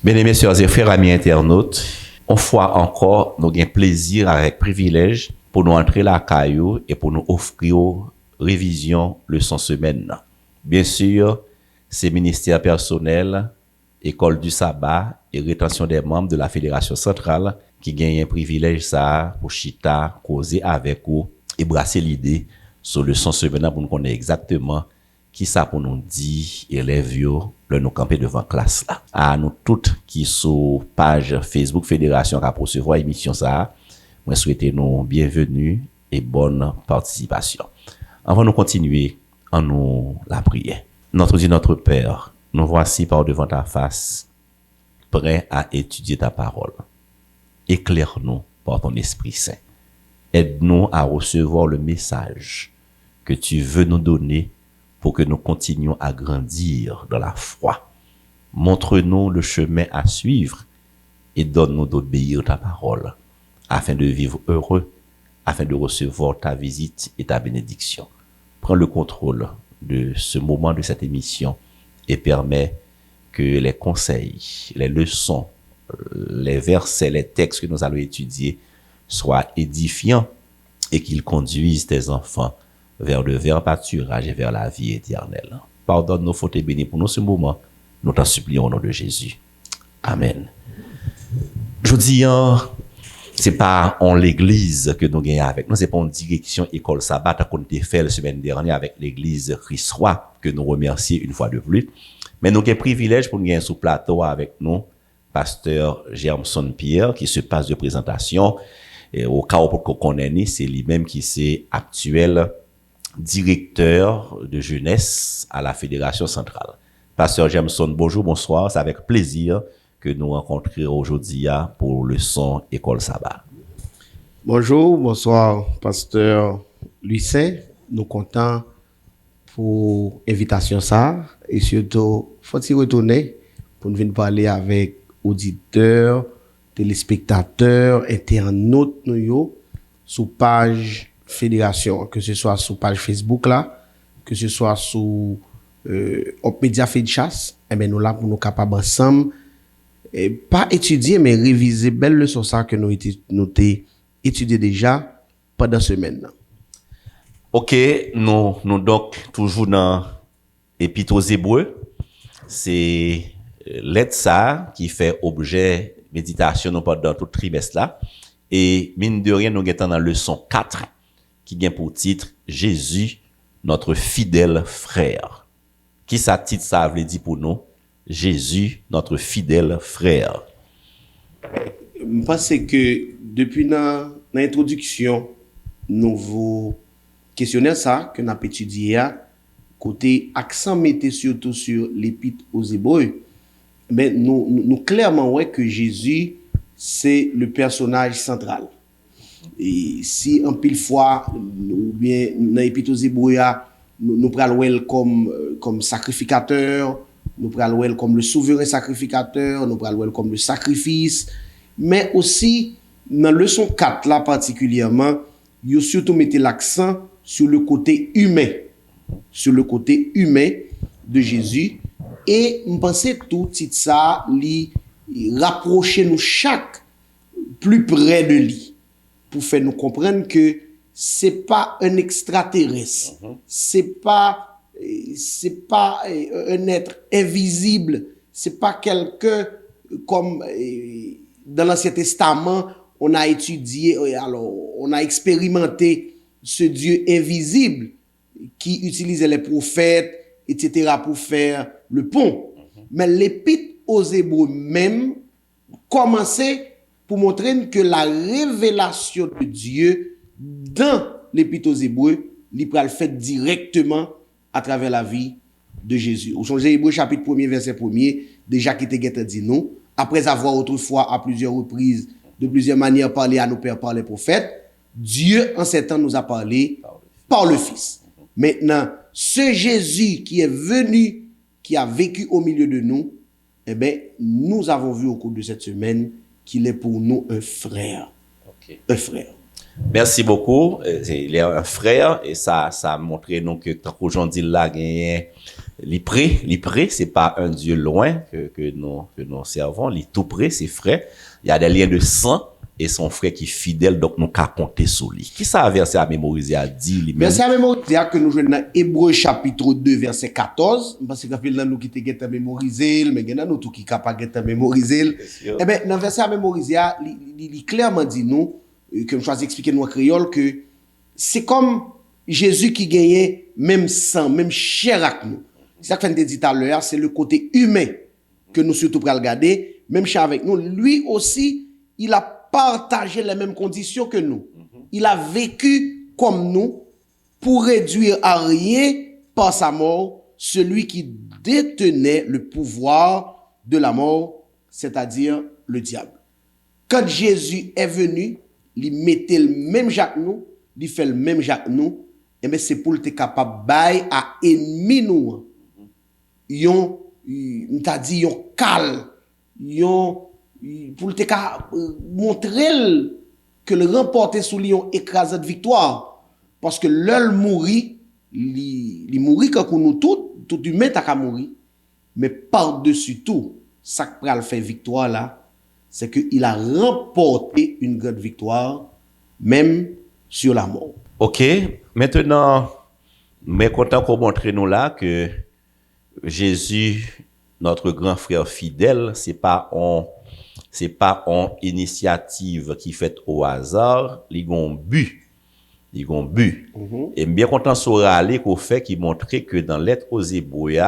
Bien-aimés sœurs et frères, amis internautes, une fois encore, nous avons plaisir avec privilège pour nous entrer la caillou et pour nous offrir révision leçon semaine. Bien sûr, c'est ministère personnel, école du sabbat et rétention des membres de la fédération centrale qui gagnent un privilège ça pour chita, causer avec vous et brasser l'idée sur leçon semaine pour nous connaître exactement qui ça pour nous dire élèves yo le nous camper devant classe là. À nous toutes qui sur page Facebook Fédération qui recevoir émission ça, moi souhaiter nous bienvenue et bonne participation. Avant de continuer en nous la prière. Notre Dieu, notre Père, nous voici par devant ta face, prêts à étudier ta parole. Éclaire-nous par ton Esprit Saint. Aide-nous à recevoir le message que tu veux nous donner pour que nous continuions à grandir dans la foi. Montre-nous le chemin à suivre et donne-nous d'obéir ta parole, afin de vivre heureux, afin de recevoir ta visite et ta bénédiction. Prends le contrôle de ce moment de cette émission et permets que les conseils, les leçons, les versets, les textes que nous allons étudier soient édifiants et qu'ils conduisent tes enfants vers le vert pâturage et vers la vie éternelle. Pardonne nos fautes et bénis pour nous ce moment. Nous t'en supplions au nom de Jésus. Amen. Je dis, c'est pas en l'église que nous gagnons avec nous, c'est pas en direction école sabbat qu'on a fait la semaine dernière avec l'église Christ-Roi que nous remercions une fois de plus. Mais nous avons un privilège pour nous gagner sous plateau avec nous, pasteur Germson Pierre, qui se passe de présentation. Et au cas où qu'on connaît, c'est lui-même qui est actuel directeur de jeunesse à la Fédération centrale. Pasteur Jameson, bonjour, bonsoir. C'est avec plaisir que nous rencontrons aujourd'hui pour leçon École Sabbat. Bonjour, bonsoir, Pasteur Lucien. Nous comptons pour l'invitation ça et surtout, faut-il retourner pour nous venir parler avec auditeurs, téléspectateurs, internautes, nous, sous page Fédération, que ce soit sur page Facebook là, que ce soit sur Média Fédchasse, et bien nous là pour nous capables ensemble, et pas étudier mais réviser belle leçon ça que nous étudié déjà pendant semaine. OK, nous donc toujours dans Épître aux Hébreux, c'est lettre ça qui fait objet méditation pendant tout trimestre là, et mine de rien nous sommes dans leçon 4 qui vient pour titre Jésus, notre fidèle frère. Qui ça titre ça veut dire pour nous? Jésus, notre fidèle frère. Je pense que depuis l'introduction, nouveau questionnaire ça que nous avons étudié, côté accent mettez surtout sur l'épître aux Hébreux, mais nous clairement ouais que Jésus c'est le personnage central. Et si en pile fois ou bien dans l'épître aux Hébreux nous prenons comme sacrificateur, nous prenons comme le souverain sacrificateur, nous prenons comme le sacrifice, mais aussi dans la leçon 4 là particulièrement, il surtout mettez l'accent sur le côté humain, de Jésus, et je pense tout ça li rapprocher nous chaque plus près de lui pour faire nous comprendre que c'est pas un extraterrestre, c'est pas un être invisible, c'est pas quelqu'un comme dans l'Ancien Testament on a étudié, alors on a expérimenté ce Dieu invisible qui utilisait les prophètes, etc. pour faire le pont. Mais l'épître aux Hébreux même commençait pour montrer que la révélation de Dieu dans l'épître aux Hébreux, il peut le faire directement à travers la vie de Jésus. Au son Hébreux chapitre 1er verset 1er, déjà qui te dit nous, après avoir autrefois à plusieurs reprises, de plusieurs manières parlé à nos pères par les prophètes, Dieu en ces temps nous a parlé par le Fils. Maintenant, ce Jésus qui est venu, qui a vécu au milieu de nous, eh bien, nous avons vu au cours de cette semaine qu'il est pour nous un frère. Okay. Un frère. Merci beaucoup. Il est un frère et ça a montré nous que quand aujourd'hui là, il y a L'Ipré, c'est pas un Dieu loin que nous servons. Il tout près, c'est frère. Il y a des liens de sang et son frère qui est fidèle, donc nous qu'à compter sur lui. Qui ça verset à mémoriser a dit lui-même? Verset à mémoriser que nous jouons dans Hébreux chapitre 2 verset 14, parce que quand nous qui te à mémoriser, mais il y a nous tout qui capable à mémoriser. Eh ben dans verset à mémoriser, il clairement dit nous que je choisis expliquer nous en créole que c'est comme Jésus qui gagnait même sang, même chair avec nous. C'est ça que je dit tout à l'heure, c'est le côté humain que nous surtout pour regarder, même chair avec nous. Lui aussi, il a partagé les mêmes conditions que nous. Il a vécu comme nous pour réduire à rien par sa mort celui qui détenait le pouvoir de la mort, c'est-à-dire le diable. Quand Jésus est venu, il mettait le même Jacques nous, il fait le même Jacques nous, et bien c'est pour être capable bail à ennemi nous. Yon t'a dit yon cal, yon pour te montrer que le remporter sous lui yon écrasé de victoire parce que l'œil mourit, il mourit quand nous tout humain t'a mourir, mais par-dessus tout, ça qui pral fait victoire là, c'est que il a remporté une grande victoire même sur la mort. OK, maintenant mais content qu'on montre nous là que Jésus, notre grand frère fidèle, c'est pas en initiative qui fait au hasard, il gon but. Et bien content sur aller qu'au fait qui montrait que dans lettre aux Hébreux,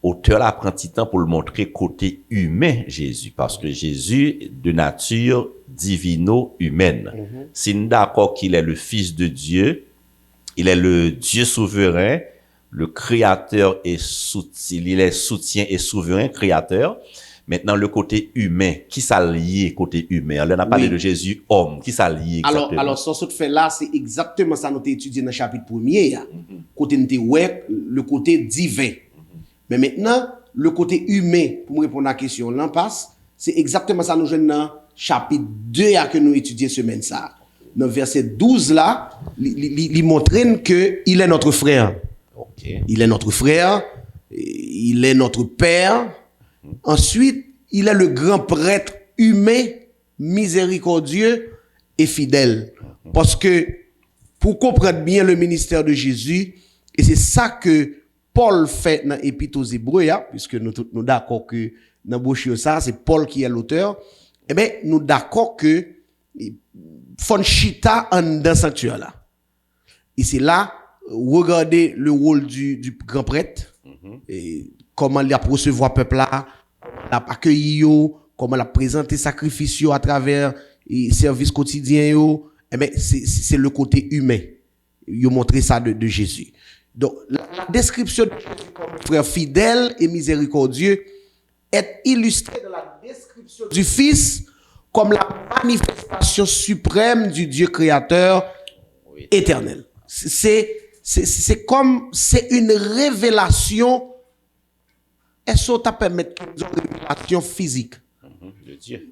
auteur a pris petit temps pour le montrer côté humain Jésus parce que Jésus de nature divino-humaine. Si nous d'accord qu'il est le fils de Dieu, il est le Dieu souverain, le créateur et il est soutien et souverain créateur. Maintenant, le côté humain, qui s'allie côté humain? On a parlé de Jésus homme, qui s'allie exactement? Alors, ce que fait là, c'est exactement ça nous avons étudié dans le chapitre 1er. Côté le côté divin. Mais maintenant, le côté humain, pour me répondre à la question, là, c'est exactement ça nous jouons dans chapitre 2 que nous étudions semaine ça. Dans verset 12 là, il montre que il est notre frère. Okay. Il est notre frère, il est notre père. Ensuite, il est le grand prêtre humain, miséricordieux et fidèle. Parce que, pour comprendre bien le ministère de Jésus, et c'est ça que Paul fait dans l'Épître aux Hébreux, puisque nous d'accord que dans Bochio ça, c'est Paul qui est l'auteur, eh bien, nous d'accord que Fonchita en dans sanctuaire là. Et c'est là, regardez le rôle du grand prêtre, et comment il a recevoir peuple là, l'a accueilli comment il a présenté sacrifice à travers les services quotidiens eh ben c'est le côté humain. Il a montré ça de Jésus. Donc la description de Jésus comme frère fidèle et miséricordieux est illustrée dans la description du Fils comme la manifestation suprême du Dieu créateur éternel. C'est comme c'est une révélation. Est-ce que ça permet une révélation physique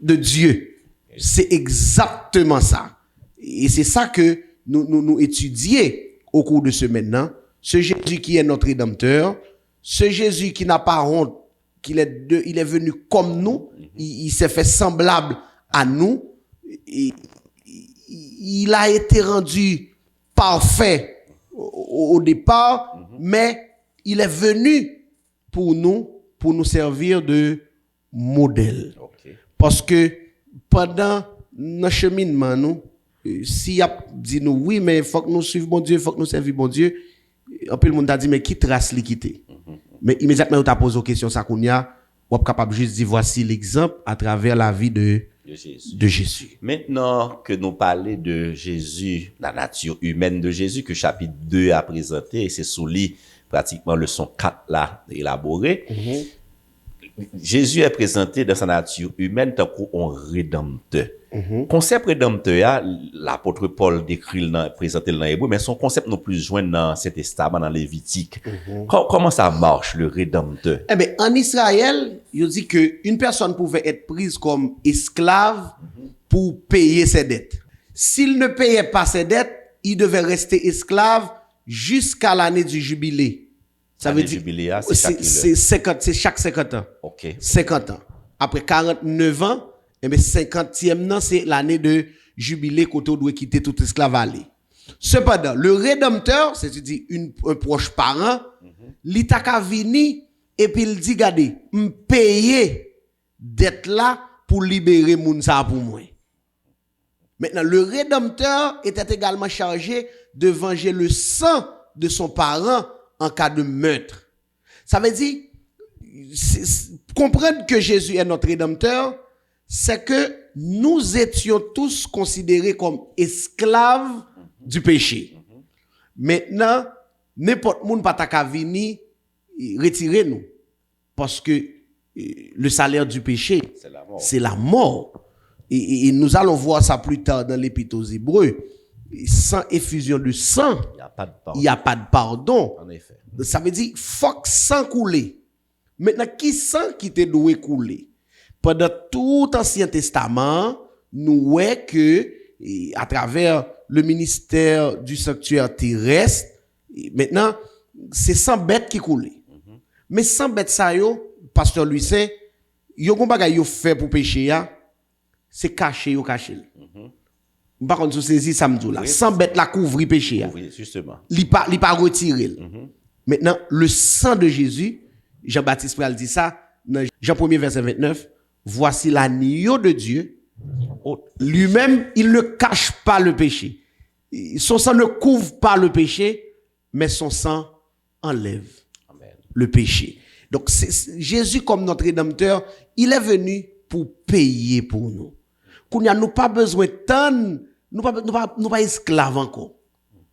de Dieu? C'est exactement ça. Et c'est ça que nous étudions au cours de ce maintenant. Ce Jésus qui est notre Rédempteur, ce Jésus qui n'a pas honte, il est venu comme nous, il s'est fait semblable à nous, et il a été rendu parfait au départ, mais il est venu pour nous servir de modèle. Okay. Parce que pendant notre cheminement, nous, s'il y a dit nous, oui, mais il faut que nous suivions bon Dieu, il faut que nous servions bon Dieu, un peu le monde a dit, mais qui trace l'équité? Mais immédiatement, on t'a posé la question, ça qu'on y a, on est capable juste de dire, voici l'exemple à travers la vie de Jésus. Maintenant que nous parlons de Jésus, la nature humaine de Jésus, que chapitre 2 a présenté, et c'est sous lui pratiquement le son 4 là élaboré. Jésus est présenté dans sa nature humaine tant qu'un rédempteur. Concept rédempteur, l'apôtre Paul décrit présenté dans l'hébreu, mais son concept non plus joint dans cet testament, dans Lévitique. Comment ça marche, le rédempteur? Eh bien, en Israël, il dit qu'une personne pouvait être prise comme esclave pour payer ses dettes. S'il ne payait pas ses dettes, il devait rester esclave jusqu'à l'année du jubilé. Ça veut dire c'est chaque 50 ans. OK. 50 ans. Après 49 ans, eh bien 50e an, c'est l'année de jubilé côté où doit quitter tout esclavage. Cependant, le rédempteur, c'est-à-dire un proche parent, il t'a vini et puis il dit regardez, me payer d'être là pour libérer moun ça pour moi. Maintenant, le rédempteur était également chargé de venger le sang de son parent en cas de meurtre. Ça veut dire, comprendre que Jésus est notre rédempteur, c'est que nous étions tous considérés comme esclaves du péché. Maintenant, n'importe monde pas ta venir retirer nous. Parce que le salaire du péché, c'est la mort. Et nous allons voir ça plus tard dans l'Épître aux Hébreux. Sans effusion de sang, il n'y a pas de pardon. En effet. Ça veut dire, faut que sang couler. Maintenant, qui sang qui te doit couler? Pendant tout l'Ancien Testament, nous voyons que, à travers le ministère du sanctuaire terrestre, maintenant, c'est 100 bêtes qui coulent. Mais 100 bêtes, ça, pasteur lui sait, yo kon bagay yo fait pour pécher, c'est caché, yo caché. Par contre, vous saisissez samedi là, 100 bêtes la couvrir péché. Oui, justement. Li pas retirer. Maintenant, le sang de Jésus, Jean-Baptiste Pral dit ça, dans Jean 1er verset 29, voici l'agneau de Dieu. Lui-même, il ne cache pas le péché. Son sang ne couvre pas le péché, mais son sang enlève le péché. Donc, Jésus, comme notre rédempteur, il est venu pour payer pour nous. Qu'on n'a nous pas besoin de tant, nous pas esclaves encore.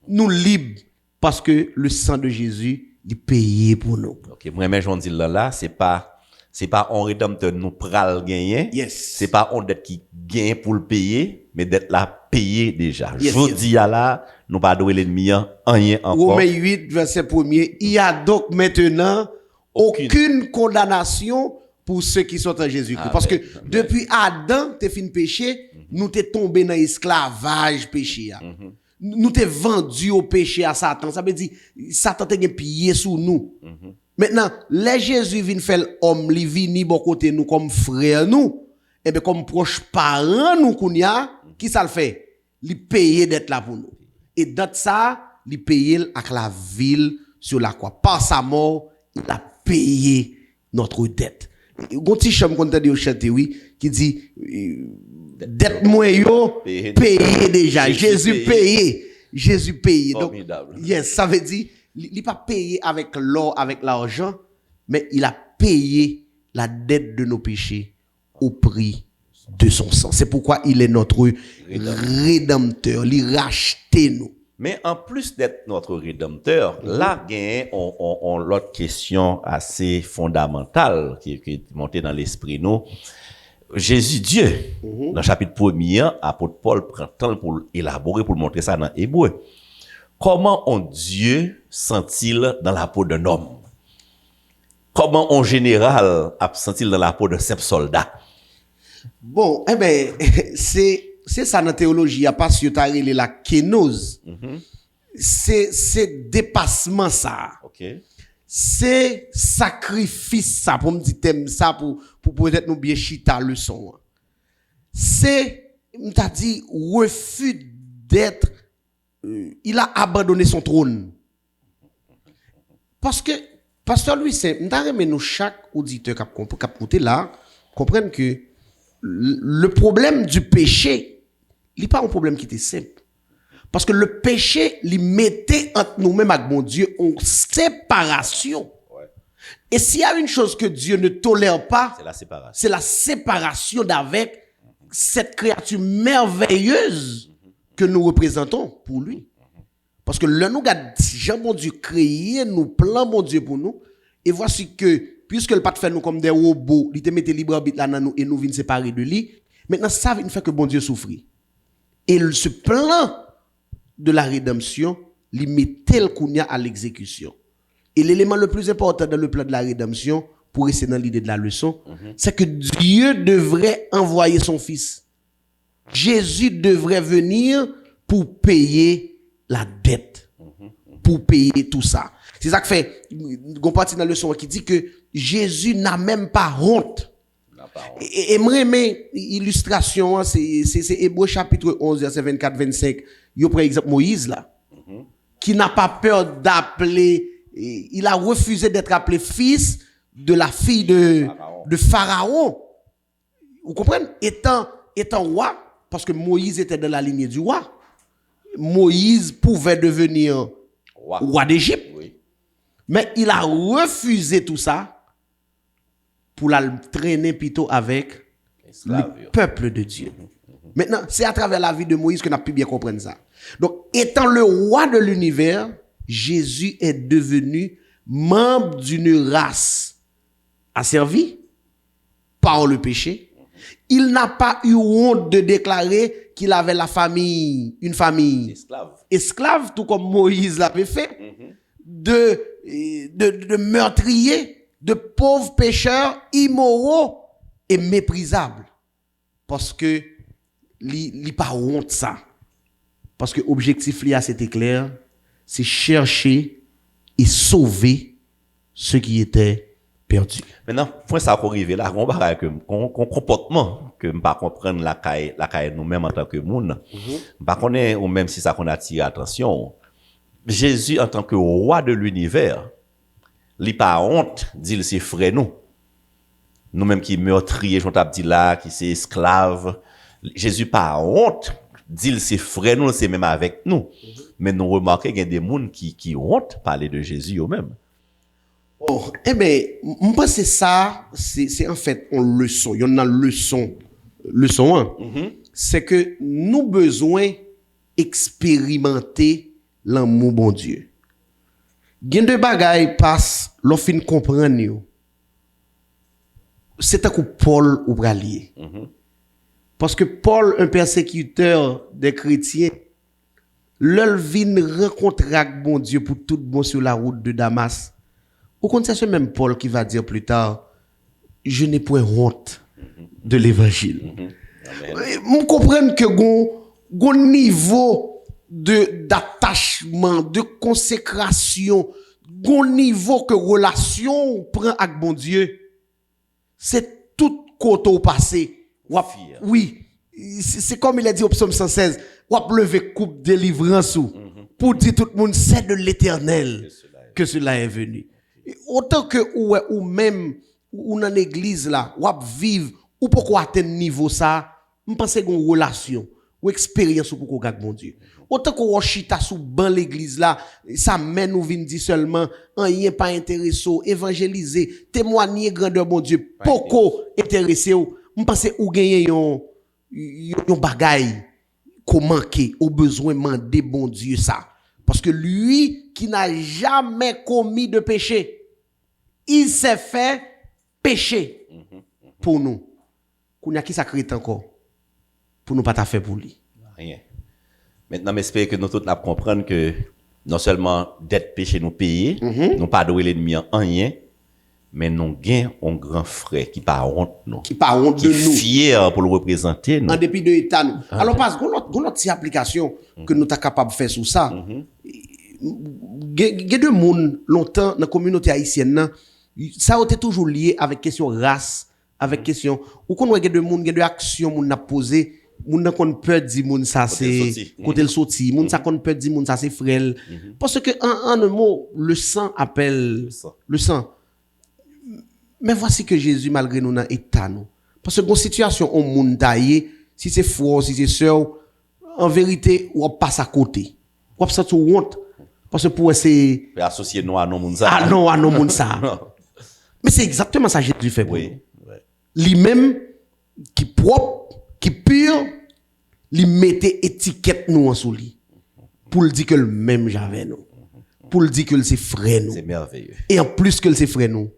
Nous libres parce que le sang de Jésus, il payé pour nous. OK, moi je dis là, c'est pas un rédempteur nous pral gagner. Yes. C'est pas on dette qui gagne pour le payer, mais d'être là payé déjà. Yes, je dis là, nous pas doué l'ennemi rien encore. Romains 8 verset 1er, il y a donc maintenant aucune condamnation pour ceux qui sont en Jésus-Christ. Parce que depuis Adam, t'es fin péché, nous t'es tombé dans l'esclavage péché. Nous t'es vendu au péché à Satan. Ça veut dire, Satan t'a pillé sous nous. Maintenant, les Jésus vient faire l'homme, li vini bon côté nous comme frère nous, et bien comme proche parent nous kounya, qui ça le fait? Li paye d'être là pour nous. Et dans ça, li paye avec la ville sur la croix. Par sa mort, il a payé notre dette. Gonti cham konta de chanter oui qui dit dette moi yo payé déjà. Jésus payé. Jésus payé. Donc yes, ça veut dire il pas payé avec l'or, avec l'argent, mais il a payé la dette de nos péchés au prix de son sang. C'est pourquoi il est notre rédempteur. Il rachète nous. Mais en plus d'être notre rédempteur, là, on l'autre question assez fondamentale qui est montée dans l'esprit nous. Jésus Dieu, dans le chapitre 1er, apôtre Paul prend temps pour élaborer, pour montrer ça dans Hébreu. Comment un Dieu sent-il dans la peau d'un homme? Comment un général sent-il dans la peau d'un simple soldat? Bon, eh ben, c'est ça dans la théologie, il n'y a pas si tu as la kénose. C'est dépassement ça. Okay. C'est sacrifice ça, pour me dire thème ça, pour peut-être nous bien chita le son. C'est, m't'a dit, refus d'être, il a abandonné son trône. Parce que, pasteur Louis, m't'a remis nous chaque auditeur qui a écouté là, comprenne que le problème du péché, il n'est pas un problème qui était simple. Parce que le péché, il mettait entre nous-mêmes avec mon Dieu en séparation. Ouais. Et s'il y a une chose que Dieu ne tolère pas, c'est la séparation d'avec cette créature merveilleuse que nous représentons pour lui. Parce que là, nous regardons, Jean, mon Dieu, créé, nous plan, mon Dieu, pour nous. Et voici que, puisque le pas fait nous comme des robots, il te mette libre arbitre là dans nous et nous venons séparer de lui. Maintenant, ça vient faire que bon Dieu souffre. Et ce plan de la rédemption, il met tel qu'on y a à l'exécution. Et l'élément le plus important dans le plan de la rédemption, pour rester dans l'idée de la leçon, c'est que Dieu devrait envoyer son fils. Jésus devrait venir pour payer la dette, pour payer tout ça. C'est ça que fait, on partit dans le leçon qui dit que Jésus n'a même pas honte. Et moi, mais illustration, hein, c'est Hébreux chapitre 11, verset 24-25. Yo, par exemple, Moïse, là, qui n'a pas peur d'appeler, il a refusé d'être appelé fils de la fille de Pharaon. Vous comprenez? Étant roi, parce que Moïse était dans la lignée du roi, Moïse pouvait devenir roi d'Égypte. Oui. Mais il a refusé tout ça pour la traîner plutôt avec le peuple de Dieu. Maintenant, c'est à travers la vie de Moïse qu'on a pu bien comprendre ça. Donc, étant le roi de l'univers, Jésus est devenu membre d'une race asservie par le péché. Il n'a pas eu honte de déclarer qu'il avait une famille esclave, tout comme Moïse l'avait fait, de meurtriers, de pauvres pécheurs immoraux et méprisables. Parce que il pas honte ça. Parce que l'objectif là, c'était clair, c'est chercher et sauver ceux qui étaient perdus. Maintenant, point ça pour arriver là, on comportement que pas comprendre la caille nous-mêmes en tant que monde. Pas connaît ou même si ça qu'on attire attention. Jésus en tant que roi de l'univers, il pas honte, dit c'est frère nous. Nous-mêmes qui meurtriers, j'en t'a dit là, qui c'est esclaves. Jésus pas honte, dit c'est frère nous, c'est même avec nous. Mais nous remarquons qu'il y a des gens qui honte parler de Jésus eux-mêmes. Oh, eh bien, je pense que ça, c'est en fait une leçon. Il y en a leçon 1. C'est que nous besoin expérimenter l'amour bon Dieu. Gen de bagay passe, l'on fin comprendre yo. C'est un coup Paul ou bralier. Parce que Paul, un persécuteur des chrétiens, l'ol vin rencontrer avec bon Dieu pour tout bon sur la route de Damas. Au contraire, c'est même Paul qui va dire plus tard, je n'ai point honte de l'évangile. Vous comprenez que gon niveau d'attachement, de consécration, gon niveau que relation prend avec bon Dieu, c'est tout côté au passé. Oui, c'est comme il a dit au psaume 116, wap lever coupe délivrance pour dire tout le monde c'est de l'Éternel que cela est venu. Et autant que ou même ou dans l'église là, wap vivre ou pourquoi atteindre niveau ça, me pense gon relation ou expérience pour qu'on bon Dieu. Autant qu'on chita sous ban l'église là, ça mène nous vinn dire seulement rien pas intéressé, évangéliser, témoigner grandeur bon Dieu, poko intéressé ou me pense ou gagner yon bagay qu'on manquer au besoin demander bon Dieu ça. Parce que lui qui n'a jamais commis de péché, il s'est fait péché pour nous. Qu'on a qui ça crée encore pour nous pas ta fait pour lui. Rien. Maintenant, j'espère que nous tous nous comprendre que non seulement d'être péché nous payer, nous pas doué l'ennemi en rien, mais nous gagnons un grand frère qui pas honte nous. Qui pas honte de nous. Qui fier pour le représenter nous. En dépit de l'état nous. Alors parce que notre application que nous sommes capables de faire sur ça. Il y a des gens longtemps dans la communauté haïtienne, ça a été toujours lié avec question race, avec question ou qu'on voit des gens, des actions qu'on a posées, moun nan kon peut dire moun ça c'est côté le sorti, moun ça kon peut dire moun ça c'est frêle. Parce que en un mot, le sang appelle le sang. Mais voici que Jésus malgré nous dans état nous. Parce que dans situation on moun taillé, si c'est frère, si c'est sœur, en vérité on passe à côté. On passe tout honte parce que pour c'est associer nous à non moun ça. Ah non, à non moun ça. Mais c'est exactement ça que Jésus fait pour nous. Lui-même qui propre, qui pur, lui mettait étiquette nous en sous lui. Pour le dire que le même j'avais nous. Pour le dire que c'est frère nous. C'est merveilleux. Et en plus que c'est frère nous,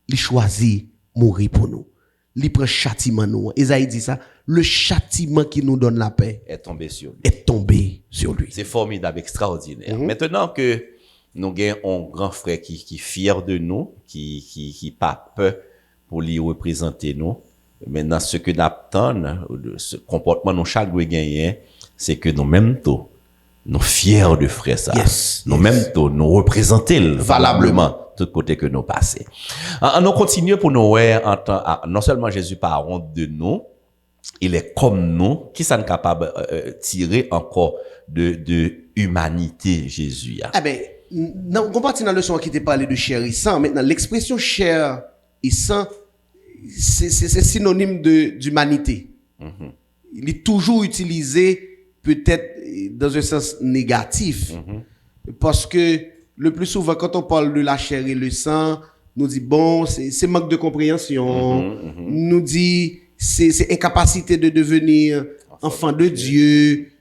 il choisit mourir pour nous. Il prend châtiment nous. Esaïe dit ça, le châtiment qui nous donne la paix est tombé sur lui. Est tombé sur lui. C'est formidable, extraordinaire. Maintenant que nous avons un grand frère qui est fier de nous, qui pas peur pour lui représenter nous. Maintenant, ce que nous attendons, ce comportement nous chaque doit gagner, c'est que nous même tout, nous fiers de frère ça. Yes, Nous yes. même nous représenter Valablement. valablement tout côté que nous passons. On continue pour nous en tant non seulement Jésus par honte de nous, il est comme nous, qui sont capables tirer encore de humanité Jésus. Ah ben, on partit dans la leçon qui t'a parlé de chair et sang. Maintenant, l'expression chair et sang, c'est synonyme d'humanité. Il est toujours utilisé peut-être dans un sens négatif. Parce que le plus souvent, quand on parle de la chair et le sang, nous dit, bon, c'est manque de compréhension, nous dit, c'est incapacité de devenir enfant de Dieu,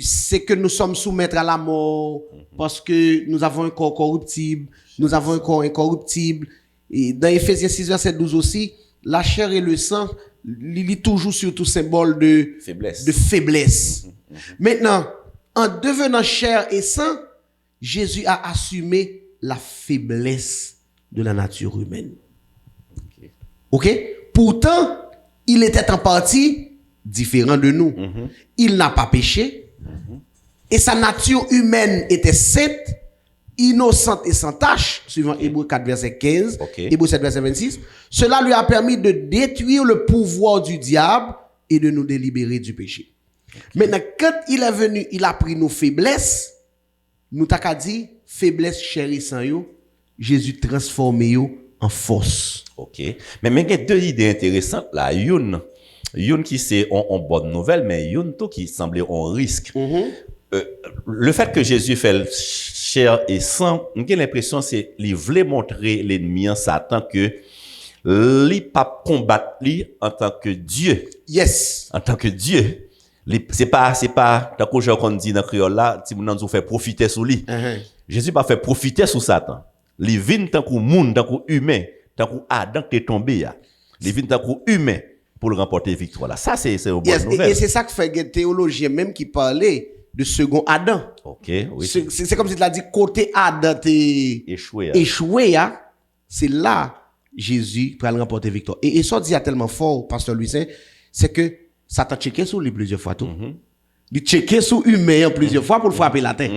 c'est que nous sommes soumettre à la mort, parce que nous avons un corps corruptible, nous avons un corps incorruptible. Et dans Ephésiens 6, verset 12 aussi, la chair et le sang, il est toujours surtout symbole de faiblesse. Maintenant, en devenant chair et sang, Jésus a assumé la faiblesse de la nature humaine. OK? Pourtant, il était en partie différent de nous. Il n'a pas péché. Et sa nature humaine était sainte, innocente et sans tache, suivant Hébreux 4, verset 15, Hébreux 7, verset 26. Cela lui a permis de détruire le pouvoir du diable et de nous délibérer du péché. Maintenant, quand il est venu, il a pris nos faiblesses. Nous t'as dit, faiblesse, chair et sang, Jésus transformé en force. OK. Mais il y a deux idées intéressantes là. Une qui c'est en bonne nouvelle, mais une tout qui semblait en risque. Le fait que Jésus fait chair et sang, j'ai l'impression c'est qu'il voulait montrer l'ennemi en Satan que il pas combattre lui en tant que Dieu. Yes. En tant que Dieu. C'est pas tant que qu'on dit dans créole là, si nous fait profiter sur lui. Jésus pas fait profiter sur Satan. Il vient tant que monde, tant que humain, tant que Adam qui est tombé là. Il vient tant que humain pour le remporter victoire là. Ça c'est une bonne nouvelle. Et c'est ça que fait des théologiens même qui parlaient de second Adam. OK, oui. C'est comme si tu l'as dit côté Adam t'es échoué hein. C'est là Jésus pour remporter victoire. Et ça dit tellement fort pasteur Louis, c'est que Satan checké sur lui plusieurs fois tout. Il checké sur humain plusieurs fois pour le frapper la tête.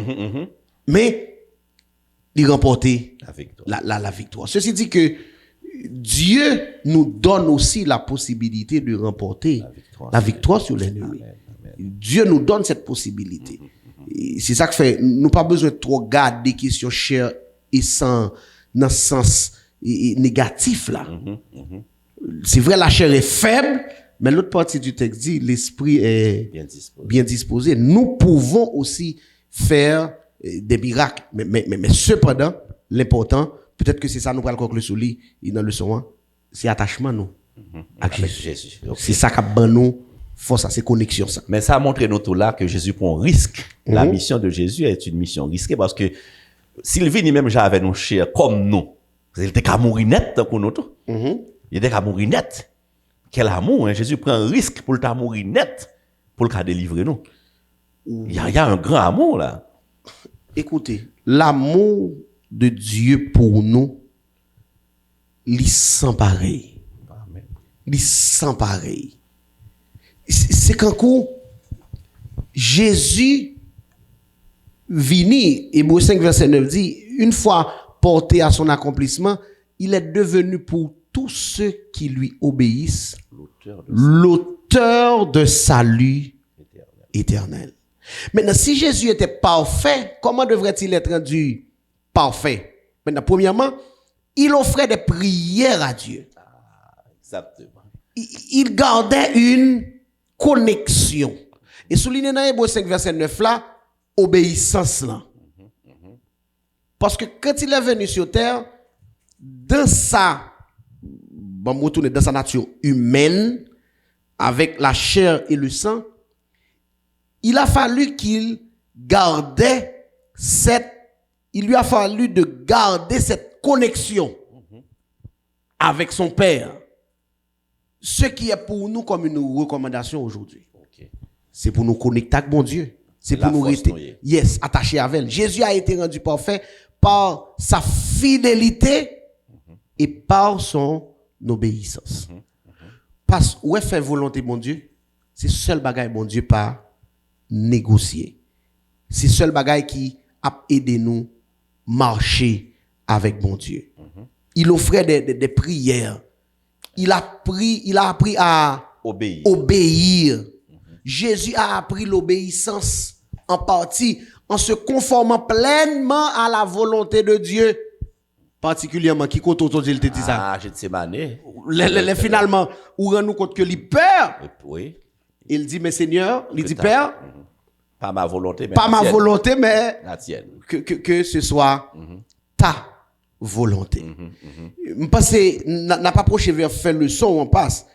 Mais il remporter la victoire. Ceci dit que Dieu nous donne aussi la possibilité de remporter la victoire sur l'ennemi. Dieu nous donne cette possibilité. C'est ça que fait, nous pas besoin de trop garder des questions chair et sang dans le sens négatif là. C'est vrai, la chair est faible, mais l'autre partie du texte dit l'esprit est bien disposé. Nous pouvons aussi faire des miracles, mais cependant, l'important, peut-être que c'est ça nous va le conclure sur lui, dans le son, c'est attachement nous avec Jésus. Okay. C'est ça qui a nous force à ces connexions ça. Mais ça a montré nous tout là que Jésus prend un risque. La mission de Jésus est une mission risquée parce que s'il vient même j'avais nous chers comme nous, il était qu'à mourir net pour nous tout. Il était qu'à mourir net. Quel amour, hein? Jésus prend un risque pour le mourir net pour le délivrer nous. Il y a un grand amour là. Écoutez, l'amour de Dieu pour nous, il sans pareil. Il sans pareil. C'est quand Jésus vini, Hébreux 5 verset 9 dit, une fois porté à son accomplissement, il est devenu pour tous ceux qui lui obéissent l'auteur de salut éternel. Maintenant, si Jésus était parfait, comment devrait-il être rendu parfait? Maintenant, premièrement, il offrait des prières à Dieu. Exactement. Il gardait une connexion. Et souligné dans Hébreux 5, verset 9 là, obéissance là. Parce que quand il est venu sur terre, dans sa nature humaine, avec la chair et le sang, il a fallu qu'il gardait il lui a fallu de garder cette connexion avec son Père. Ce qui est pour nous comme une recommandation aujourd'hui. C'est pour nous connecter avec bon Dieu. C'est pour nous rester, attachés avec elle. Jésus a été rendu parfait par sa fidélité et par son obéissance. Parce que ouais fait volonté bon Dieu, c'est seul bagage bon Dieu pas négocier. c'est seul bagay qui a aidé nous marcher avec bon Dieu. Il offrait des prières. Il a appris à obéir. Jésus a appris l'obéissance en partie en se conformant pleinement à la volonté de Dieu. Particulièrement, qui compte autour de il te dit ça. Ah, je te sais mané. Finalement, ou rend nous compte que il peur. Oui. Il dit, mais Seigneur, il dit, Père, pas ma volonté, mais pas ma volonté, mais la tienne. Que ce soit ta volonté. Je pense que n'a pas approché vers faire le son, on passe.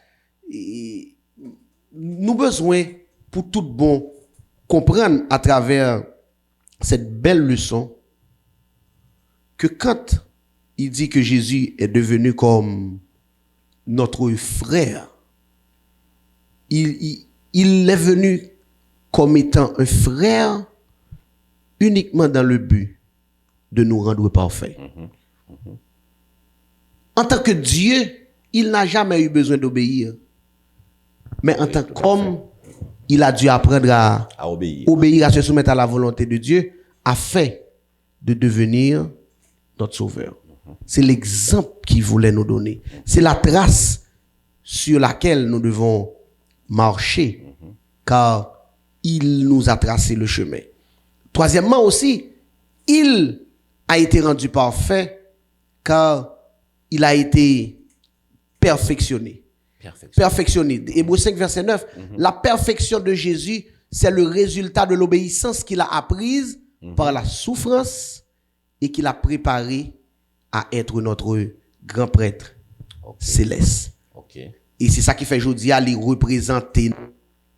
Et nous besoin, pour tout bon, comprendre à travers cette belle leçon, que quand il dit que Jésus est devenu comme notre frère, il est venu comme étant un frère uniquement dans le but de nous rendre parfaits. En tant que Dieu, il n'a jamais eu besoin d'obéir. Mais en tant qu'homme, il a dû apprendre à obéir, à se soumettre à la volonté de Dieu afin de devenir notre sauveur. C'est l'exemple qu'il voulait nous donner. C'est la trace sur laquelle nous devons marcher, car il nous a tracé le chemin. Troisièmement aussi, il a été rendu parfait, car il a été perfectionné. Perfectionné. Hébreux 5, verset 9. La perfection de Jésus, c'est le résultat de l'obéissance qu'il a apprise par la souffrance et qu'il a préparé à être notre grand prêtre céleste. Et c'est ça qui fait aujourd'hui à les représenter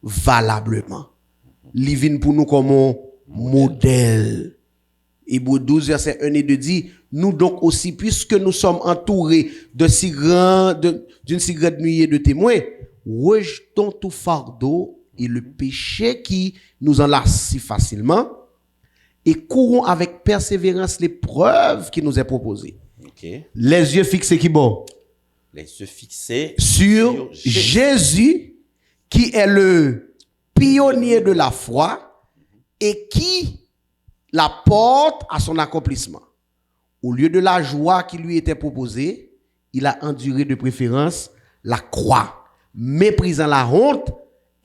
valablement. Il vient pour nous comme un modèle. Hébreux 12, verset 1 et 2 dit, nous donc aussi, puisque nous sommes entourés d'une si grande nuée de témoins, rejetons tout fardeau et le péché qui nous enlace si facilement et courons avec persévérance l'épreuve qui nous est proposée. Les yeux fixés qui bon? Les yeux fixés sur Jésus, qui est le pionnier de la foi et qui la porte à son accomplissement. Au lieu de la joie qui lui était proposée, il a enduré de préférence la croix, méprisant la honte,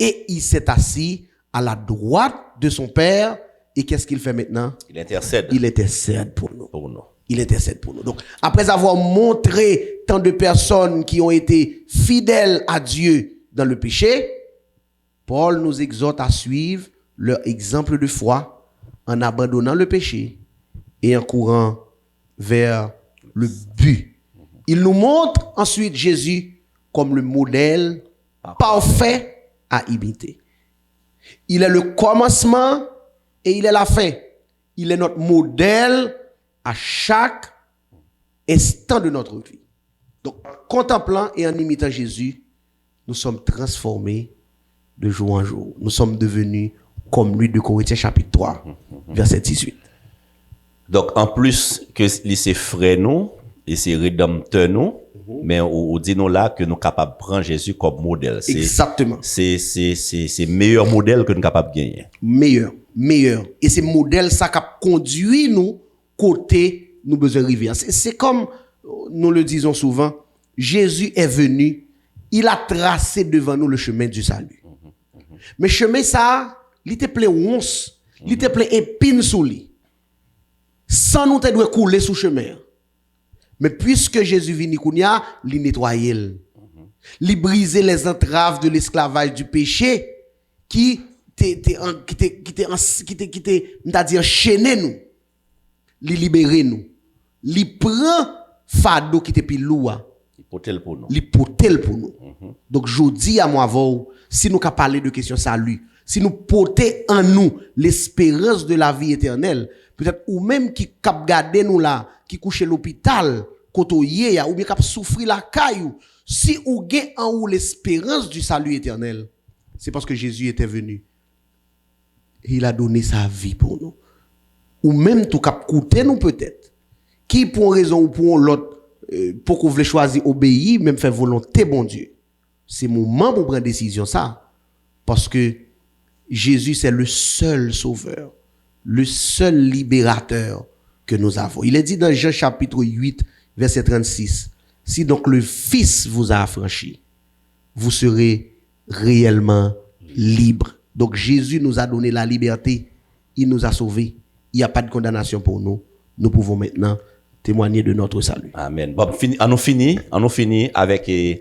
et il s'est assis à la droite de son Père. Et qu'est-ce qu'il fait maintenant? Il intercède. Il intercède pour nous. Il intercède pour nous. Donc, après avoir montré tant de personnes qui ont été fidèles à Dieu dans le péché, Paul nous exhorte à suivre leur exemple de foi en abandonnant le péché et en courant vers le but. Il nous montre ensuite Jésus comme le modèle parfait à imiter. Il est le commencement et il est la fin. Il est notre modèle à chaque instant de notre vie. Donc, en contemplant et en imitant Jésus, nous sommes transformés de jour en jour. Nous sommes devenus comme lui de Corinthiens chapitre 3, verset 18. Donc, en plus que c'est frère nous, et c'est rédempteur nous, mais on dit nous là que nous sommes capables de prendre Jésus comme modèle. Exactement. C'est le meilleur modèle que nous sommes capables de gagner. Meilleur. Et c'est modèle ça qui conduit nous côté nous besoin arriver. C'est comme nous le disons souvent, Jésus est venu, il a tracé devant nous le chemin du salut. Mais chemin ça, il était plein once, il était plein épines sous lui. Sans nous te doit couler sous chemin. Mais puisque Jésus vient kounya, il nettoyer. Il briser les entraves de l'esclavage du péché qui c'est-à-dire enchaîné nous. Il libérer nous. Il prend fardeau qui était plus lourd. Il potel pour nous. Donc je dis à moi si nous ka parler de question salut, si nous porter en nous l'espérance de la vie éternelle, peut-être ou même qui cap garder nous là, qui couche l'hôpital, kotoye ou bien cap souffrir la caillou, si ou gen en ou l'espérance du salut éternel, c'est parce que Jésus était venu. Il a donné sa vie pour nous. Ou même tout cap coûter nous peut-être. Qui pour une raison ou pour l'autre pour qu'on voulait choisir obéir, même faire volonté bon Dieu. C'est moment pour prendre décision ça parce que Jésus c'est le seul sauveur, le seul libérateur que nous avons. Il est dit dans Jean chapitre 8, verset 36, « Si donc le Fils vous a affranchi, vous serez réellement libre. » Donc Jésus nous a donné la liberté, il nous a sauvés, il n'y a pas de condamnation pour nous. Nous pouvons maintenant témoigner de notre salut. Amen. Bon, on finit avec une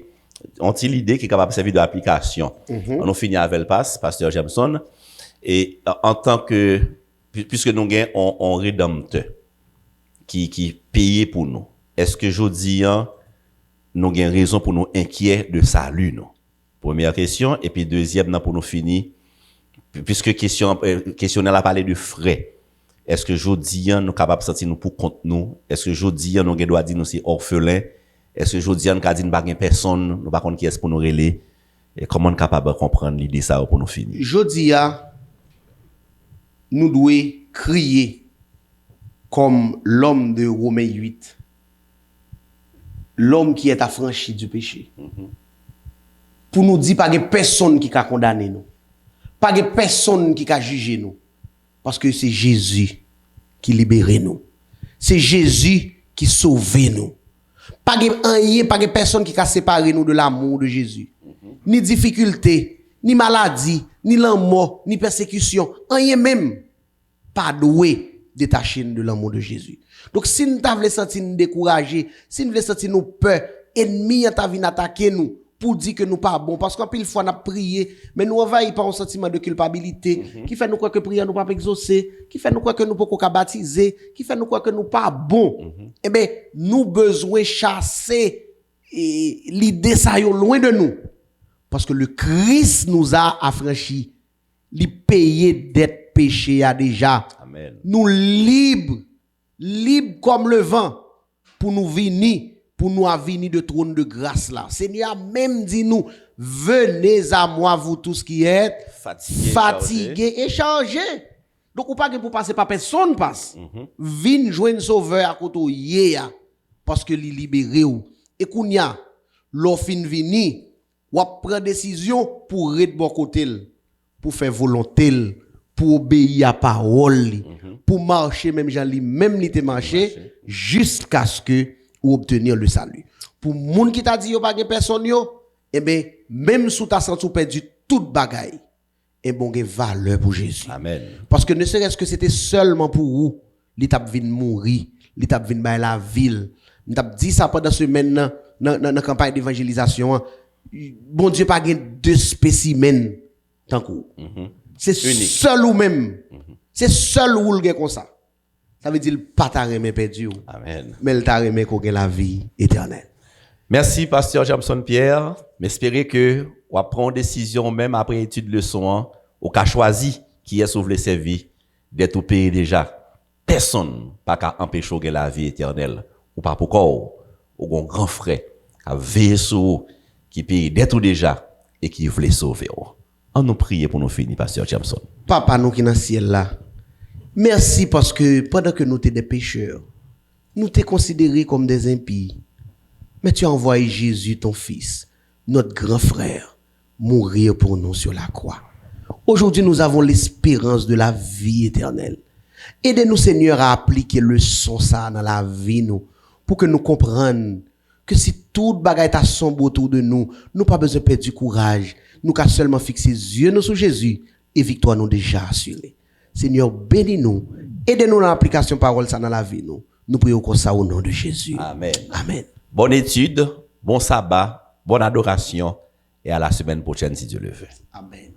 petite idée qui est capable de servir d'application. On finit avec le pasteur Jameson. Et en tant que, puisque nous avons un rédempteur qui paye pour nous, est-ce que aujourd'hui, nous avons raison pour nous inquiéter de salut, non? Première question. Et puis deuxième, pour nous finir, puisque questionnaire a parlé de frais. Est-ce que aujourd'hui, nous sommes capables de sentir nous pour compte nous? Est-ce que aujourd'hui, nous doit dire nous c'est orphelin? Est-ce que aujourd'hui, nous avons dit pas personne, nous pas qui est pour nous relayer? Et comment nous sommes capables de comprendre l'idée ça pour nous finir? Aujourd'hui, nous devons crier comme l'homme de Romains 8. L'homme qui est affranchi du péché. Pour nous dire pas de personne qui a condamné nous. Pas de personne qui a jugé nous. Parce que c'est Jésus qui libère nous. C'est Jésus qui sauve nous. Pas de personne qui a séparé nous de l'amour de Jésus. Ni difficulté, ni maladie, ni l'amour, ni persécution. Rien même pas doué détacher de l'amour de Jésus. Donc si nous voulons sentir nous décourager, si nous voulons sentir nous peur, ennemi en ta vie attaquer nous, pour dire que nous pas bon parce qu'en pile fois on a prié mais nous envahis par un sentiment de culpabilité qui fait nous croire que prière nous pas exaucer, qui fait nous croire que nous pas baptiser, qui fait nous croire que nous pas bon. Eh ben nous besoin chasser l'idée ça yo loin de nous parce que le Christ nous a affranchis, il payé dette péché a déjà. Amen. Nous libres comme le vent pour nous venir pour nous venir de trône de grâce là. Seigneur même dit nous, venez à moi vous tous qui êtes fatigués et chargés. Donc ou pas que pour passer par personne passe. Vinn joindre sauveur à côté parce que li libéré ou. Et kounya, l'on fin vini, ou prend décision pour être bon côté, pour faire volonté, pour obéir à parole, pour marcher même Jean li même li te marcher jusqu'à ce que ou obtenir le salut. Pour moun qui t'a dit yo pas de personne yo, eh ben même sous ta senti perdu toute bagaille, et bon gen valeur pour Jésus. Amen. Parce que ne serait-ce que c'était seulement pour vous, l'étape vient mourir, l'étape vient by la ville. M't'a dit ça pendant semaine dans campagne d'évangélisation. Bon Dieu pas gen deux spécimens tant que c'est seul ou même. C'est seul ou le gen comme ça. Ça veut dire pas ta remet perdu. Amen. Mais il t'a remet qu'on gagne la vie éternelle. Merci, pasteur Jameson Pierre. J'espère que vous prendre une décision même après étude leçon, ou qu'a choisi qui est sauvé sa vie, d'être au pays déjà. Personne pas qu'à empêcher de la vie éternelle. Ou pas pourquoi, ou un grand frère, qui a veillé sur qui paye d'être déjà, et qui voulait sauver. On nous prie pour nous finir, pasteur Jameson. Papa, nous qui dans le ciel là, merci parce que pendant que nous étions des pécheurs, nous t'es considérés comme des impies. Mais tu as envoyé Jésus, ton fils, notre grand frère, mourir pour nous sur la croix. Aujourd'hui, nous avons l'espérance de la vie éternelle. Aidez-nous, Seigneur, à appliquer le son ça dans la vie, nous, pour que nous comprenions que si toute bagaille est sombre autour de nous, nous pas besoin de perdre du courage. Nous qu'à seulement fixer les yeux sur Jésus et victoire nous déjà assurée. Seigneur, bénis-nous. Aidez-nous dans l'application parole ça dans la vie, nous. Nous prions comme ça au nom de Jésus. Amen. Amen. Bonne étude, bon sabbat, bonne adoration et à la semaine prochaine si Dieu le veut. Amen.